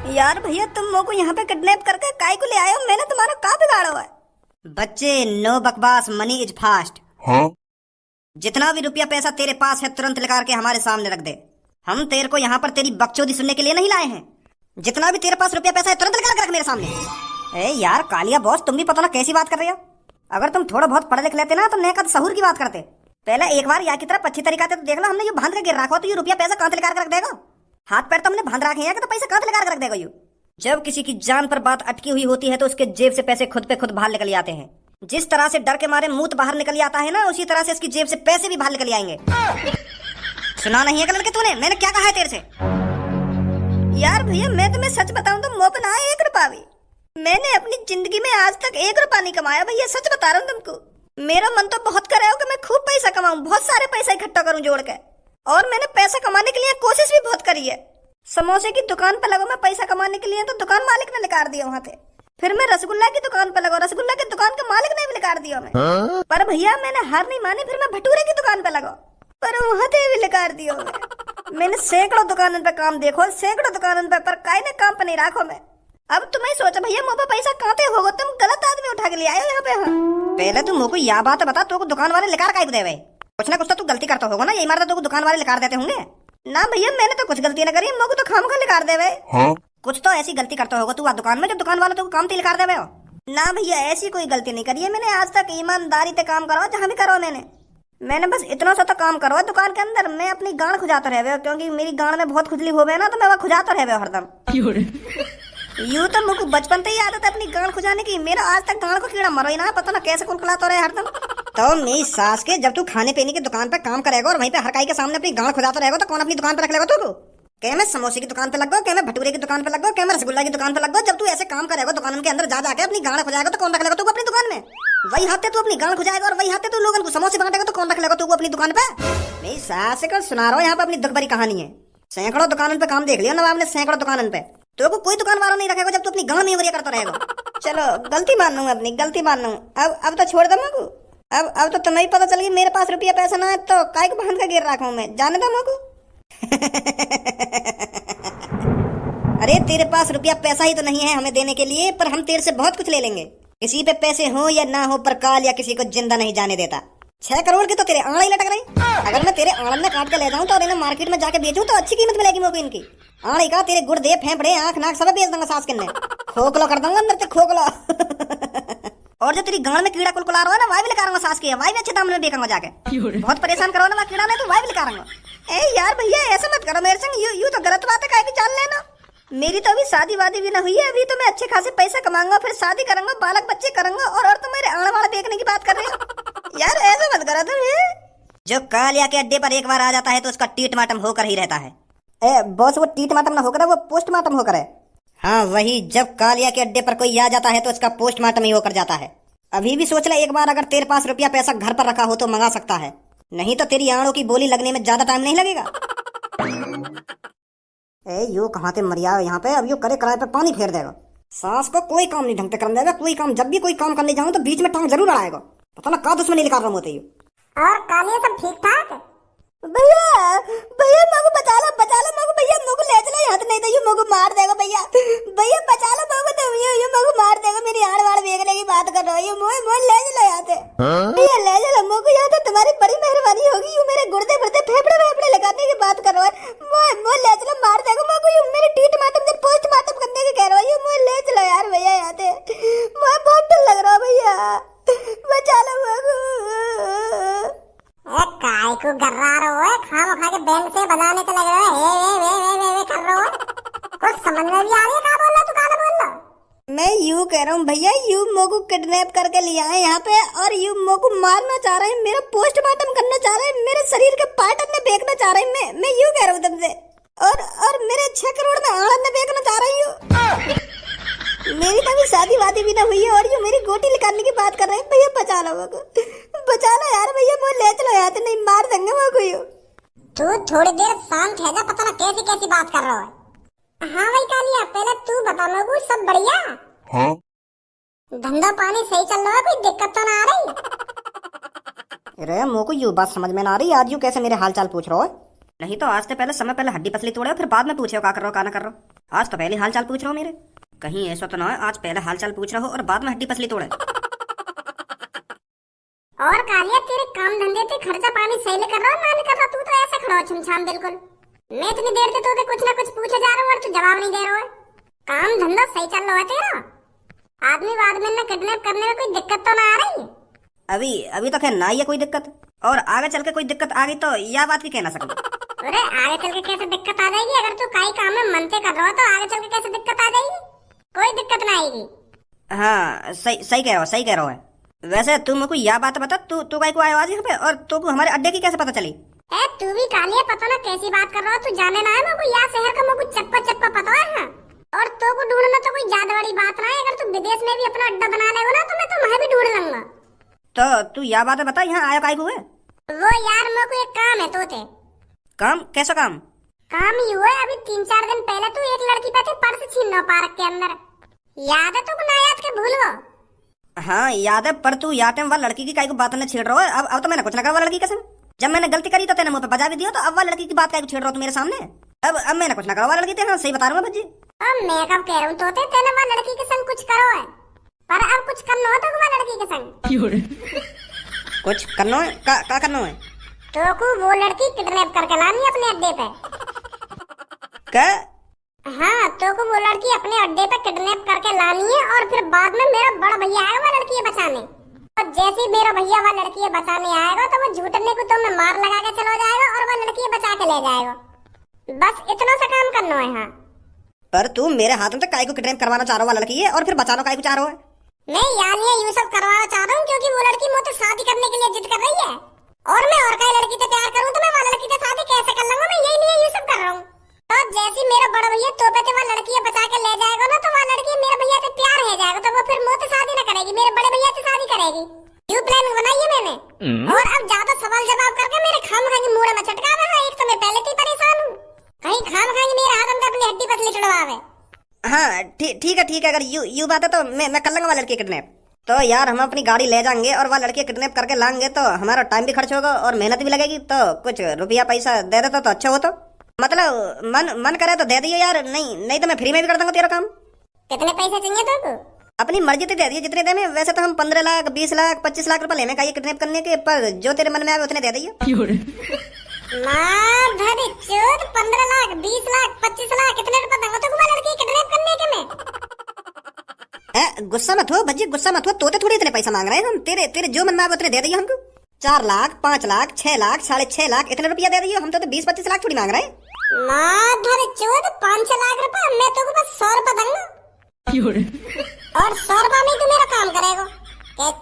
यार भैया तुम मोको को यहाँ पे किडनैप करके काय को ले आए हो? मैंने तुम्हारा का बिगाड़ा हुआ है? बच्चे नो बकवास, मनी इज फास्ट। हाँ? जितना भी रुपया पैसा तेरे पास है तुरंत निकाल के हमारे सामने रख दे। हम तेरे को यहाँ पर तेरी बकचोदी सुनने के लिए नहीं लाए हैं। जितना भी तेरे पास रुपया पैसा है तुरंत निकाल के रख मेरे सामने। ए यार कालिया बॉस, तुम भी पता ना कैसी बात कर रहे हो। अगर तुम थोड़ा बहुत पढ़ लिख लेते ना तो नेका सहूर की बात करते। पहले एक बार यहाँ की तरफ अच्छी तरीका से तो देख लो, हमने ये बांध के गिर रखा तो ये रुपया पैसा कहाँ से निकाल के रख देगा? हाथ पैर तो हमने बांध रखे हैं कि तो पैसा कहाँ से निकाल के रख देगा यू? जब किसी की जान पर बात अटकी हुई होती है तो उसके जेब से पैसे खुद पे खुद बाहर निकल आते हैं। जिस तरह से डर के मारे मुंह बाहर निकल आता है ना, उसी तरह से इसकी जेब से पैसे भी बाहर निकल आएंगे। सुना नहीं है कल के तूने मैंने क्या कहा है तेरे से? यार भैया मैं तुम्हें सच बताऊं तो मुंह पे ना 1 रुपया भी मैंने अपनी जिंदगी में आज तक 1 रुपया नहीं कमाया भैया, सच बता रहा हूँ तुमको। मेरा मन तो बहुत कर रहा है कि मैं खूब पैसा कमाऊं, बहुत सारे पैसा इकट्ठा करूं जोड़ के। और मैंने पैसा कमाने के लिए कोशिश भी बहुत करी है। समोसे की दुकान पर लगा मैं पैसा कमाने के लिए तो दुकान मालिक ने निकाल दिया वहाँ पे। फिर मैं रसगुल्ला की दुकान पर लगा, रसगुल्ला की दुकान के मालिक ने भी निकाल दिया मैं। पर भैया मैंने हार नहीं मानी, फिर मैं भटूरे की दुकान पे लगा, पर वहाँ पे भी निकाल दिया मैंने सैकड़ों दुकानों पे काम देखो, सैकड़ों दुकानों पे, पर काई ने काम पे नहीं रखो मैं। अब तुम्हें सोचो भैया मुँह पे पैसा कहते होगा, तुम गलत आदमी उठा के ले आए हो यहाँ पे। हाँ पहले तुम मुझको यह बात बता, तो दुकान वाले लेकर काई दे? कुछ ना कुछ तो तू गलती करता होगा ना, यही मारता तो दुकान वाले लेकर देते होंगे ना? भैया मैंने तो कुछ गलती ना करी, मुझको तो खाम खा लेकर देवे। हाँ? कुछ तो ऐसी गलती करता होगा तू दुकान में जो दुकान वाला तो काम लेकर देवे हो ना? भैया ऐसी कोई गलती नहीं करी है मैंने आज तक, ईमानदारी से काम करवा जहाँ भी करो मैंने बस इतना सा तो काम करवा दुकान के अंदर। मैं अपनी गांड खुजाता रहे, क्योंकि मेरी गांड में बहुत खुजली हो गए ना, तो मैं वह खुजाता रहे हरदम। यूं तो मुझको बचपन से ही आदत है अपनी गांड खुजाने की। मेरा आज तक गांड को कीड़ा मरो ही ना, पता ना कैसे कुलकुलाता रहे हरदम। तो मेरी सास के जब तू खाने पीने की दुकान पे काम करेगा और वहीं पे हर काई के सामने अपनी गांड खुजाता रहेगा तो कौन अपनी दुकान पे रख लेगा तू? क्या मैं समोसे की दुकान पे लग गो, क्या मैं भटूरे की दुकान पे लग गो, क्या मैं रसगुल्ला की दुकान पे लग गो? जब तू ऐसे काम करेगा दुकान के अंदर जा जाके अपनी गांड खुजाएगा तो कौन रख लेगा तू अपनी दुकान में? वही हाथे तू अपनी गांड खुजाएगा और वही हाथे तू लोगों को समोसे बांटेगा तो कौन रख लेगा तू अपनी दुकान पे? मेरी सास को सुना रहा हूँ यहाँ पे अपनी दुख भरी कहानी है। सैकड़ों दुकानों पे काम देख लिया नवाब ने, सैकड़ों दुकानों पे। तो कोई दुकान वाला नहीं रखेगा जब तू अपनी गांड में वरिया करता रहेगा। चलो गलती मान लूँ, अपनी गलती मान लूँ। अब तो छोड़ दो मुझको। अब तो तुम्हें पता चल गई मेरे पास रुपया पैसा ना है तो काय को बांध के गिर रखा हूँ मैं, जाने दो मुझको। अरे तेरे पास रुपया पैसा ही तो नहीं है हमें देने के लिए, पर हम तेरे से बहुत कुछ ले लेंगे। किसी पे पैसे हो या ना हो पर काल या किसी को जिंदा नहीं जाने देता। 6 करोड़ की तो तेरे आंड़ ही लटक रही। अगर मैं तेरे आंड़ में काट के ले जाऊं तो इन्हें मार्केट में जाके बेचूं तो अच्छी कीमत मिलेगी मुझको इनकी। आंड़ी का तेरे गुर्दे फेफड़े आंख नाक सब बेच दूंगा सास किन्ने, खोखलो कर दूंगा अंदर से खोखलो। और जो तेरी गांड में कीड़ा कुलकुला रहा है ना, वही भी लेकर सास की है, वही भी अच्छे दाम में बेचूंगा जाके। बहुत परेशान करो ना कीड़ा ने तो वही भी लेकर। ए यार भैया ऐसा मत करो मेरे संग, यू तो गलत बात है, काहे की जान लेना। मेरी तो अभी शादी वादी भी ना हुई है, अभी तो मैं अच्छे खासे पैसे कमाऊंगा, फिर शादी करूंगा, बालक बच्चे करूंगा, और तुम मेरे आंड़ वाला देखने की बात कर रहे हो। यार ऐसा मत करो तुम। जो कालिया के अड्डे पर एक बार आ जाता है तो उसका टीटमाटम होकर ही रहता है। ए बॉस वो टीटमाटम ना होकर है, वो पोस्टमार्टम होकर है। हाँ वही, जब कालिया के अड्डे पर कोई आ जाता है तो उसका पोस्टमार्टम ही होकर जाता है। अभी भी सोच ले एक बार, अगर तेरे पास रुपया पैसा घर पर रखा हो तो मंगा सकता है, नहीं तो तेरी आंड़ों की बोली लगने में ज्यादा टाइम नहीं लगेगा। ए यू कहाँ से मरिया यहाँ पे, अब यू करे कराए पे पानी फेर देगा। सास को कोई काम नहीं ढंग से करने देगा, कोई काम जब भी कोई काम करने जाऊँ तो बीच में टांग जरूर आएगा। पता ना का दुश्मनी निकाल रहा होते। और कालिया सब ठीक ठाक? भैया भैया मुझको बचा लो मुझको, भैया मुझको ले चलो यहाँ, नहीं तो यू मुझको मार देगा। भैया भैया बचा लो मुझको, तो यू मुझको मार देगा। मेरी आड़ वाड़ बेगने की बात कर रहा हूँ, मुझे ले चलो यहाँ से। भैया ले चलो मुझको यहाँ से, तुम्हारी बड़ी मेहरबानी होगी। यू मेरे गुर्दे गुर्दे फेफड़े लगाने की बात कर रहा है, मुझे ले चलो, मार देगा मुझको। यू मेरे टीटमाटम से पोस्टमार्टम करने की कह रहा है, मुझे ले चलो यार भैया यहाँ से, मुझे बहुत डर लग रहा है भैया, बचा लो मुझको। काय को गर्रा रहो है, खाम खा के बैंड से बजाने चले गए वे कर रहे हो। कुछ समझ में भी आ रही है, क्या बोल रहा तू, क्या बोल रहा? मैं यू कह रहा हूँ भैया, यू मोको किडनैप करके ले आए यहाँ पे और यू मोको मारना चाह रहे हैं, मेरा पोस्टमार्टम करना चाह रहे हैं, मेरे शरीर के पार्ट ने बेचना चाह रहे हैं। मैं यू कह रहा हूँ तुमसे, और मेरे 6 करोड़ में आड़ ने बेचना चाह रही हूँ। मेरी तो अभी शादी वादी भी ना हुई है और यू मेरी गोटी निकालने की बात कर रहे हैं। भैया बचा लो मुझको, बचा लो यार भैया, मुझे ले चलो यार, नहीं मार देंगे मुझको यू। तू थोड़ी देर शांत है जा, पता ना कैसी कैसी बात कर रहा है। हाँ भाई कालिया, पहले तू बता मेरे, सब बढ़िया? हाँ? धंधा पानी सही चल रहा है, कोई दिक्कत तो ना आ रही? अरे मुझको यू बात समझ में ना आ रही, आज यू कैसे मेरे हाल चाल पूछ रहा हो? नहीं तो आज से पहले समय पहले हड्डी पसली तोड़े, फिर बाद में पूछे का कर रहा हो का ना कर रहा हो। आज तो पहले हाल चाल पूछ रहा हूँ मेरे, कहीं ऐसा तो ना है आज पहले हाल चाल पूछ रहा हो और बाद में हड्डी पसली तोड़े। और कालिया तेरे काम धंधे से खर्चा पानी सही कर रहा ना नहीं कर रहा, तू तो ऐसे खड़ा हो छमछाम बिल्कुल। मैं इतनी देर से तो कुछ ना कुछ पूछे जा रहा हूँ और तू जवाब नहीं दे रहा है। काम धंधा सही चल रहा है तेरा? आदमी वादमी ने किडनैप करने में कोई दिक्कत तो ना आ रही? अभी तो खैर ना ही है कोई दिक्कत, और आगे चल के कोई दिक्कत आ गई तो यह बात भी कहना सकते। अरे आगे चल के कैसे दिक्कत आ जाएगी? अगर तू कई काम में मन से कर रहा हो तो आगे चल के कैसे दिक्कत आ जाएगी? कोई दिक्कत ना आएगी। हाँ सही कह रहा हो। वैसे तू मेरे को यह बात बता, तू काय को आया आज यहाँ पे, और तू को हमारे अड्डे की कैसे पता चली? तू भी कालिया पता ना कैसी बात कर रहा हो, तू जाने ना है मेरे को यहाँ शहर का मेरे को चप्पा पता है। और तो को ढूंढना तो कोई ज्यादा बड़ी बात ना है। अगर तू विदेश में भी अपना अड्डा बना लेगा ना तो मैं तो वहाँ भी ढूंढ लूंगा। तो तू यह बात बता, यहाँ आया काय को है? वो यार मेरे को एक काम है तोते। काम? कैसा काम? काम ही हुआ है, अभी 3-4 दिन पहले तू एक लड़की पे पर्स छीन लो पार्क के अंदर, याद है तुमको? ना याद के भूल गो? हाँ याद है, पर तू या टाइम वाला लड़की की काय को बात न छेड़ रहा है। अब तो मैंने कुछ ना कहा लड़की कसम, जब मैंने गलती करी तो तेने मुंह पे बजा भी दिया, तो अब वाला लड़की की बात काय को छेड़ रहा तू मेरे सामने? अब मैंने कुछ ना कहा लड़की तेरे, सही बता रहा हूँ भज्जी। अब मैं कब कह रहा हूँ तोते तेने वहाँ लड़की के संग कुछ करो है, पर अब कुछ करना हो तो वहाँ लड़की के संग कुछ करना है? का करना है? तो को वो लड़की किडनैप करके लानी है अपने अड्डे पे। क्या? हाँ तो को वो लड़की अपने अड्डे पे किडनैप करके लानी है, और फिर बाद में मेरा बड़ा भैया आएगा वो लड़की बचाने, और जैसे ही मेरा भैया वो लड़की बचाने आएगा तो वो झूठने को तो मैं मार लगा के चला जाएगा और वो लड़की बचा के ले जाएगा। बस इतना सा काम करना है। हाँ पर तू मेरे हाथ में तो काय को किडनैप करवाना चाह रहा है लड़की है, और फिर बचाना काय को चाह रहा है? मैं यार ये सब करवाना चाह रहा हूँ क्योंकि वो लड़की मुझसे शादी करने के लिए जिद कर रही है, और मैं और कई लड़की से प्यार करूँ तो मैं वाला लड़की से शादी कैसे कर लूंगा? मैं यही लिए ये सब कर रहा हूँ। तो जैसे मेरा बड़ा भैया तोपे से वहाँ लड़की बचा के ले जाएगा ना, तो वहाँ लड़की मेरे भैया से प्यार हो जाएगा, तो वो फिर मुझसे शादी न करेगी, मेरे बड़े भैया से शादी करेगी। यू प्लान बनाई है मैंने। और अब ज्यादा सवाल जवाब करके मेरे खाम खाएंगे मुंह में चटका रहा है। एक तो मैं पहले से परेशान हूँ, कहीं खाम खाएंगे मेरे हाथ में अपनी हड्डी पसली चढ़वावे। हाँ ठीक है, अगर यू बात है तो मैं कर लूंगा लड़की किडनैप। तो यार हम अपनी गाड़ी ले जाएंगे और वह लड़की किडनैप करके लाएंगे, तो हमारा टाइम भी खर्च होगा और मेहनत भी लगेगी, तो कुछ रुपया पैसा दे देता तो अच्छा हो। तो मतलब मन करे तो दे दिए यार, नहीं तो मैं फ्री में भी कर दूंगा तेरा काम। कितने पैसे चाहिए तुमको? अपनी मर्जी से दे दिए जितने देने। वैसे तो हम 15 लाख 20 लाख 25 लाख रुपए लेने का ये किडनैप करने के, पर जो तेरे मन में आए उतने दे दिए। 15 लाख 20 लाख 25 लाख इतने रुपए दूंगा तुमको लड़की किडनैप करने के मैं। गुस्सा मत हो भज्जी, गुस्सा मत हो, तोते थोड़ी इतने पैसा मांग रहे हैं हम। तेरे जो मन में आए उतने दे दिए हमको। 4 लाख 5 लाख 6 लाख 6.5 लाख इतने रुपया दे दिए हम। तो 20-25 लाख थोड़ी मांग रहे हैं। 5 लाख रुपए मैं तो बस 100 रुपए दूंगा, और 100 रुपए में तू मेरा काम करेगा।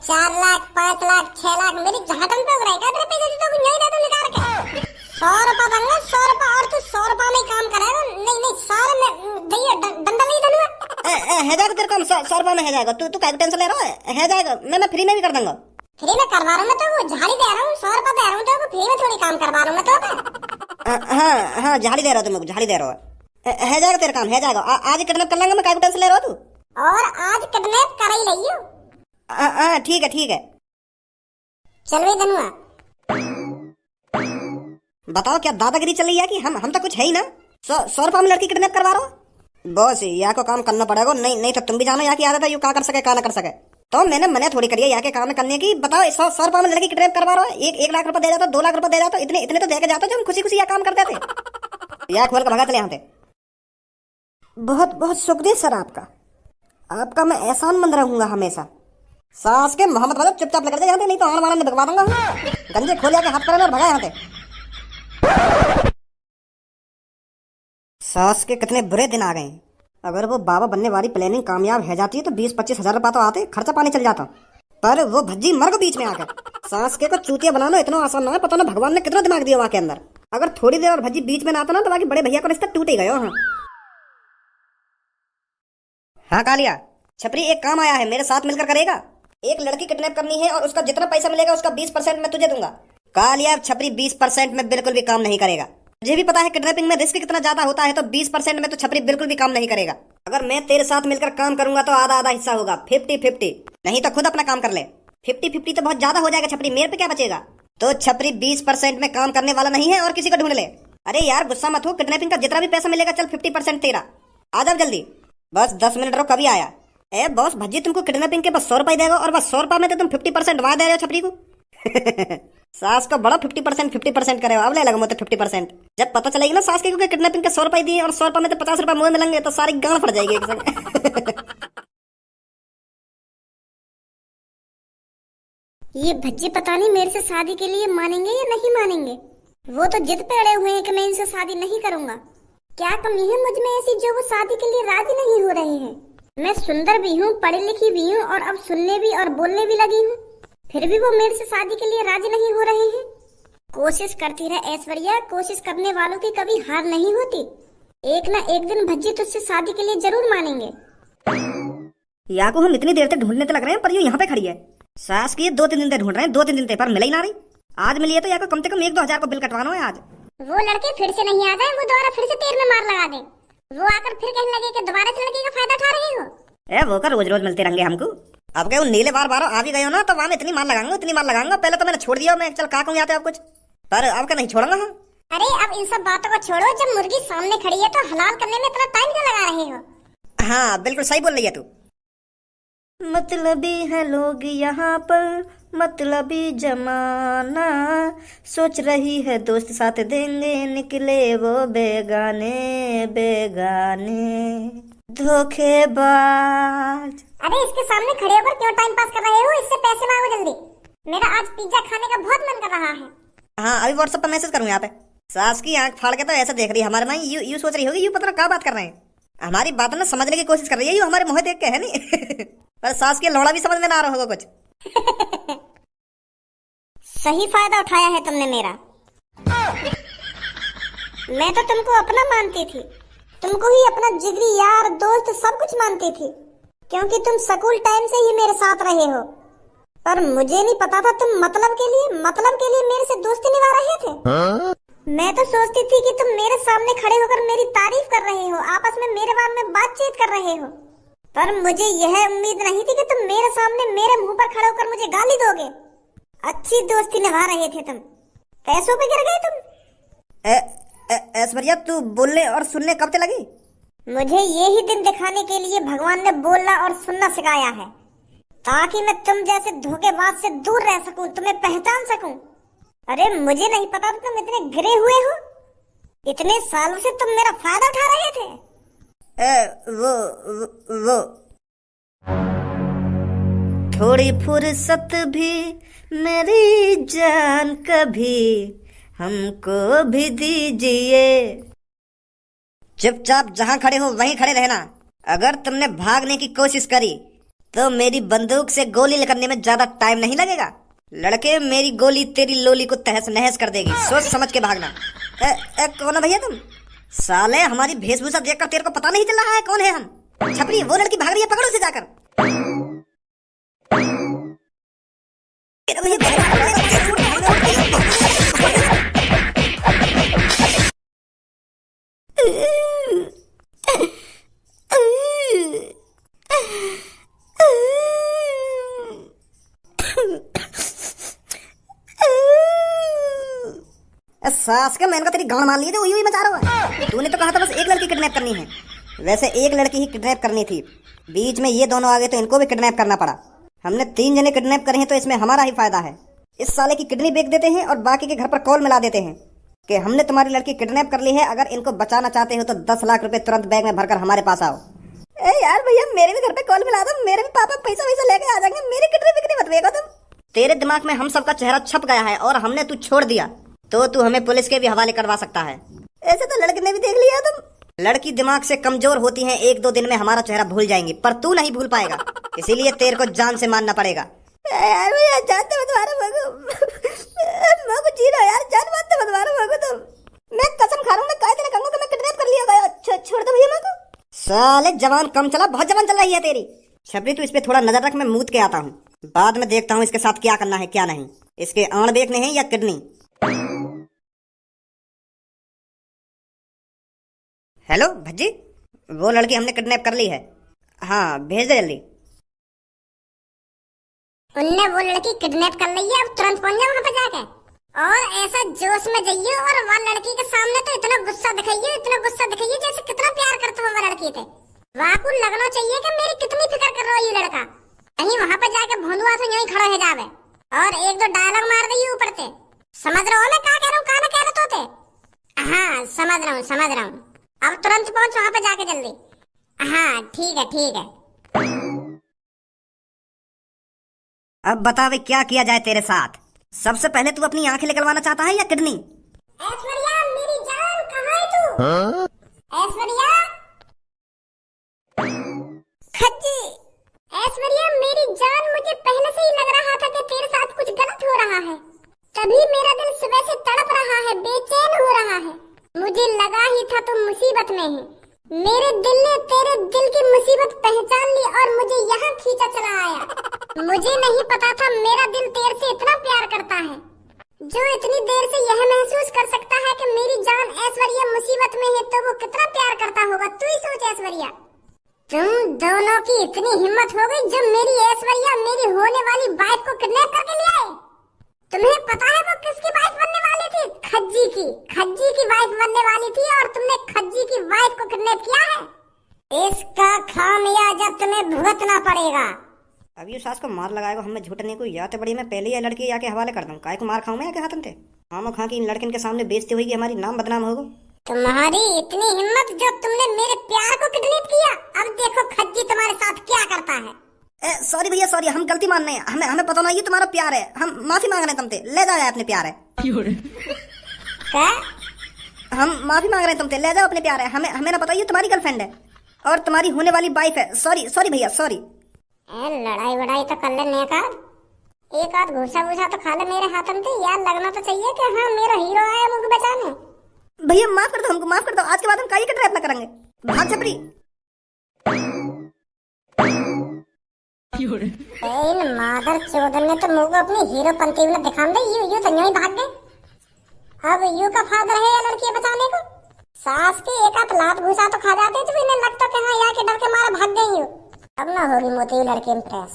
4 लाख 5 लाख 6 लाख मेरी झाटन पे उड़ाएगा तेरे पैसे तो नहीं दे दूं निकाल के। 100 रुपए दूंगा, 100 रुपए, और तू 100 रुपए में काम करेगा। नहीं सारे में भैया डंडा नहीं दूंगा। है जाएगा तेरे काम 100 रुपए में है जाएगा। तू क्या टेंशन ले रहा है जाएगा। मैं फ्री में भी कर दूंगा। फ्री में करवा रहा हूँ मैं तो, वो झाड़ी दे रहा हूँ, 100 रुपए दे रहा हूँ तो फ्री में थोड़ी काम करवा रहा हूँ मैं तो। हाँ झाड़ी दे रहा हूँ, तुमको झाड़ी दे रहा है जाएगा तेरा काम, है जाएगा। आज किडनैप कर लेंगे, मैं क्या टेंशन ले रहा हूँ तू। और आज किडनैप कर ही रही हूँ। ठीक है चल भाई धनुआ बताओ क्या दादागिरी चल रही है कि हम तो कुछ है ही ना। 100 रुपए में लड़की किडनैप करवा रहा हो। बॉस यहाँ को काम करना पड़ेगा, नहीं तो तुम भी जानो यहाँ की आदत है यू क्या कर सके क्या ना कर सके। तो मैंने मने थोड़ी करी है यहाँ के काम करने की। बताओ 100 रुपए में लड़की किडनैप करवा रहा हो। 1 लाख रुपए दे जाता, 2 लाख रुपए दे जाता, इतने तो देके जाता जो हम खुशी यहाँ काम करते थे। यहाँ खोल कर भगा चले यहाँ थे। बहुत बहुत शुक्रिया सर आपका मैं एहसान मंद रहूंगा हमेशा। सास के मोहम्मद मतलब चुपचाप लेकर जाए यहाँ थे, नहीं तो आन भगवा दूंगा। गंजे खोल के हाथ कर और भगा यहाँ थे। सास के कितने बुरे दिन आ गए। अगर वो बाबा बनने वाली प्लानिंग कामयाब है जाती है तो 20-25 हजार रुपया तो आते, खर्चा पानी चल जाता। पर वो भज्जी मर को बीच में आकर सास के को चूतिया बनाना इतना आसान ना है। पता ना भगवान ने कितना दिमाग दिया वहां के अंदर। अगर थोड़ी देर और भज्जी बीच में ना आता ना तो बाकी बड़े भैया का रिश्ता टूट ही गया। हाँ कालिया छपरी एक काम आया है, मेरे साथ मिलकर करेगा। एक लड़की किडनैप करनी है और उसका जितना पैसा मिलेगा उसका 20% मैं तुझे दूंगा। कालिया छपरी 20% में बिल्कुल भी काम नहीं करेगा। मुझे भी पता है किडनैपिंग में रिस्क कितना ज्यादा होता है, तो 20% में तो छपरी बिल्कुल भी काम नहीं करेगा। अगर मैं तेरे साथ मिलकर काम करूंगा तो आधा हिस्सा होगा, 50-50। नहीं तो खुद अपना काम कर ले। 50-50 तो बहुत ज्यादा हो जाएगा छपरी, मेरे पे क्या बचेगा। तो छपरी 20% में काम करने वाला नहीं है और किसी को ढूंढ ले। अरे यार गुस्सा मत हो, किडनैपिंग का जितना भी पैसा मिलेगा चल 50% तेरा, आ जाओ जल्दी। बस 10 मिनट रुको, कभी आया। ए बॉस, भज्जी तुमको किडनैपिंग के बस 100 रुपए देगा और बस 100 रुपए में तो तुम 50% वहां दे रहे हो छपरी को। सास को बड़ा 50% करे हो, अब ले लगा मुझे 50%। जब पता चलेगी ना सास के क्योंकि किडनैपिंग के 100 रुपए दिए और 100 रुपए में तो 50 रुपए मुंह मिलेंगे तो सारी गांड फट जाएगी एक संग। ये भज्जी पता नहीं मेरे से शादी के लिए मानेंगे या नहीं मानेंगे। वो तो जिद पे अड़े हुए हैं कि मैं इनसे शादी नहीं करूंगा। क्या कमी है मुझ में ऐसी जो वो शादी के लिए राजी नहीं हो रहे हैं। मैं सुंदर भी हूँ, पढ़ी लिखी भी हूँ और अब सुनने भी और बोलने भी लगी हूँ, फिर भी वो मेरे से शादी के लिए राजी नहीं हो रहे हैं। कोशिश करती रहे ऐश्वर्या, कोशिश करने वालों की कभी हार नहीं होती। एक ना एक दिन भज्जी तुझसे शादी के लिए जरूर मानेंगे। या को हम इतनी देर तक ढूंढने तो लग रहे हैं पर ये यहाँ पे खड़ी है। सास की 2-3 दिन से ढूंढ रहे हैं, 2-3 दिन से पर मिल ही ना रही। आज मिली है तो या को कम से कम 1-2 हजार को बिल कटवाना है आज। वो लड़के फिर से नहीं आ जाए, वो दोबारा फिर से तेल में मार लगा दे। वो आकर फिर कहने लगे कि दोबारा से लड़के का फायदा उठा रहे हो। ए वो का रोज रोज मिलते रहेंगे हमको। अब क्या नीले बार आ भी गए हो ना तो वहां इतनी मार लगाऊंगा। पहले तो मैंने छोड़ दिया, मैं चल कहूँ आते आप कुछ, पर अब का नहीं छोड़ूंगा हम। अरे अब इन सब बातों को छोड़ो, जब मुर्गी सामने खड़ी है तो हलाल करने में इतना टाइम क्यों लगा रहे हो। हाँ बिल्कुल सही बोल रही है तू। मतलबी है लोग यहाँ पर, मतलबी जमाना, सोच रही है दोस्त साथ देंगे, निकले वो बेगाने धोखेबाज। अरे इसके सामने खड़े होकर क्यों टाइम पास कर रहे हो, इससे पैसे मांगो जल्दी। मेरा आज पिज्जा खाने का बहुत मन कर रहा है। हाँ अभी व्हाट्सएप पर मैसेज करूँ यहाँ पे। सास की आंख फाड़ के तो ऐसा देख रही है हमारे माँ, यू सोच रही होगी यू पता क्या बात कर रहे हैं। हमारी बात ना समझने की कोशिश कर रही है, यू हमारे मुँह देख के है नहीं। पर सास की लौड़ा भी समझ में ना आ रहा होगा कुछ। सही फायदा उठाया है तुमने मेरा। मैं तो तुमको अपना मानती थी, तुमको ही अपना जिगरी यार दोस्त सब कुछ मानती थी, क्योंकि तुम स्कूल टाइम से ही मेरे साथ रहे हो। पर मुझे नहीं पता था तुम मतलब के लिए मेरे से दोस्ती निभा रहे थे। मैं तो सोचती थी कि तुम मेरे सामने खड़े होकर मेरी तारीफ कर रहे हो, आपस में मेरे बारे में बातचीत कर रहे हो, पर मुझे यह उम्मीद नहीं थी कि तुम मेरे सामने मेरे मुंह पर खड़े होकर मुझे गाली दोगे। अच्छी दोस्ती निभा रहे थे तुम, पैसों पे गिर गए तुम। ऐश्वर्या तू बोलने और सुनने कब से लगी? मुझे यही दिन दिखाने के लिए भगवान ने बोलना और सुनना सिखाया है, ताकि मैं तुम जैसे धोखेबाज से दूर रह सकूं, तुम्हें पहचान सकूं। अरे मुझे नहीं पता था तुम इतने गिरे हुए हो। इतने सालों से तुम मेरा फायदा उठा रहे थे। वो थोड़ी फुर्सत भी मेरी जान कभी हमको भी दीजिए। चुपचाप जहां खड़े हो वहीं खड़े रहना। अगर तुमने भागने की कोशिश करी तो मेरी बंदूक से गोली करने में ज्यादा टाइम नहीं लगेगा। लड़के मेरी गोली तेरी लोली को तहस नहस कर देगी, सोच समझ के भागना। कौन है भैया तुम? साले हमारी वेशभूषा देखकर तेरे को पता नहीं चल रहा है कौन है हम? छपरी वो लड़की भाग रही है, पकड़ो उसे जाकर। सास का मैंने का तेरी गांड मार ली थी, वही मचा रहा है। तूने तो कहा था बस एक लड़की किडनैप करनी है, वैसे एक लड़की ही किडनैप करनी थी, बीच में ये दोनों आ गए तो इनको भी किडनैप करना पड़ा। हमने 3 जने किडनैप करे हैं तो इसमें हमारा ही फायदा है। इस साले की किडनी बेच देते हैं और बाकी के घर पर कॉल मिला देते हैं कि हमने तुम्हारी लड़की किडनैप कर ली है, अगर इनको बचाना चाहते हो तो 10 लाख रुपए तुरंत बैग में भरकर हमारे पास आओ। यार भैया मेरे भी घर पे कॉल मिला दो, मेरे भी पापा पैसा वैसा लेके आ जाएंगे, मेरी किडनी बिक्री मत बेचो तुम। तेरे दिमाग में हम सबका चेहरा छप गया है और हमने तू छोड़ दिया तो तू हमें पुलिस के भी हवाले करवा सकता है। ऐसे तो लड़की ने भी देख लिया तुम। लड़की दिमाग से कमजोर होती है, 1-2 दिन में हमारा चेहरा भूल जाएंगी, पर तू नहीं भूल पाएगा, इसीलिए तेरे को जान से मानना पड़ेगा। यार भैया जानते मत मारो मगो जी रहा यार, जान मानते मत मारो मगो तुम। मैं कसम खा रहा हूं, मैं काय तेरे कहूंगा कि मैं किडनैप कर लिया गया। छोड़ दो भैया मगो। साले जवान कम चला, बहुत जवान चल रही है तेरी। छपरी तू इस पे थोड़ा नजर रख, मैं मूत के आता हूँ, बाद में देखता हूँ इसके साथ क्या करना है क्या नहीं। इसके आंड़ देखने हैं या किडनी। हेलो भज्जी, वो लड़की हमने किडनैप कर ली है। हाँ भेज दे जल्दी। उनने वो लड़की किडनैप कर ली है, अब तुरंत पहुंच जाओ वहाँ पे जाके, और ऐसा जोश में जाइए और वहाँ लड़की के सामने तो इतना गुस्सा दिखाइए जैसे कितना प्यार करते हो वो लड़की थे। समझ रहा हूँ। अब तुरंत पहुंच वहां पे जाके जल्दी। हाँ ठीक है ठीक है। अब बता वे क्या किया जाए तेरे साथ। सबसे पहले तू अपनी आंखें निकलवाना चाहता है या किडनी? ऐश्वर्या मेरी जान कहाँ है तू? ऐश्वर्या, खज्जी, ऐश्वर्या मेरी जान, मुझे पहले से ही लग रहा था कि तेरे साथ कुछ गलत हो रहा है। तभी मेरा दिल सुबह से तड़प रहा है, बेचैन हो रहा है। मुझे लगा ही था तुम मुसीबत में है। मेरे दिल ने तेरे दिल की मुसीबत पहचान ली और मुझे यहाँ खींचा चला आया। मुझे नहीं पता था मेरा दिल तेरे से इतना प्यार करता है, जो इतनी देर से यह महसूस कर सकता है कि मेरी जान ऐश्वर्या मुसीबत में है तो वो कितना प्यार करता होगा। तू ही सोच ऐश्वर्या, तुम दोनों की इतनी हिम्मत हो गई जो मेरी ऐश्वर्या मेरी होने वाली वाइफ को किडनैप करके ले आए। तुम्हें पता है वो किसकी वाइफ बनने वाली थी? खज्जी की वाइफ बनने वाली थी और तुमने खज्जी की वाइफ को किडनैप किया है। इसका खामियाजा तुम्हें भुगतना पड़ेगा। अब ये सास को मार लगाएगा हमें झूठने को, या तो बड़ी मैं पहले ये लड़की आके हवाले कर दूं। काय को मार खाऊं मैं आके हाथन थे? हम खा की इन लड़किन के सामने बेइज्जती होगी, हमारी नाम बदनाम होगा। तुम्हारी इतनी हिम्मत जो तुमने मेरे प्यार को किडनैप किया। अब देखो खज्जी तुम्हारे साथ क्या करता है। सॉरी भैया सॉरी, हम गलती मान रहे हैं। हमें पता नहीं ये तुम्हारा प्यार है, हम माफी मांग रहे हैं तुमसे। ले जाओ अपने प्यार है। क्या? हम माफी मांग रहे हैं तुमसे, ले जाओ अपने प्यार है। हमें ना पता ये तुम्हारी गर्लफ्रेंड है और तुम्हारी होने वाली वाइफ है। सॉरी भैया सॉरी। लड़ाई वड़ाई तो कर ले, एक आध घूसा वूसा तो खा ले मेरे हाथन से। यार लगना तो चाहिए कि हाँ मेरा हीरो आया मुझे बचाने। भैया माफ कर दो, हमको माफ कर दो। आज के बाद हम काई का ट्रैप ना करेंगे। भाग छपरी। इन मादर चोदन ने तो मुझको अपनी हीरो पंती में दिखा दे। यू तो यूं ही भाग गए। अब यू का फादर है या लड़की बचाने को? सास के एक आध लात घुसा तो खा जाते तो इन्हें लगता कि हाँ यहाँ के डर के मारे भाग गई। अब ना होगी मोती लड़की इम्प्रेस।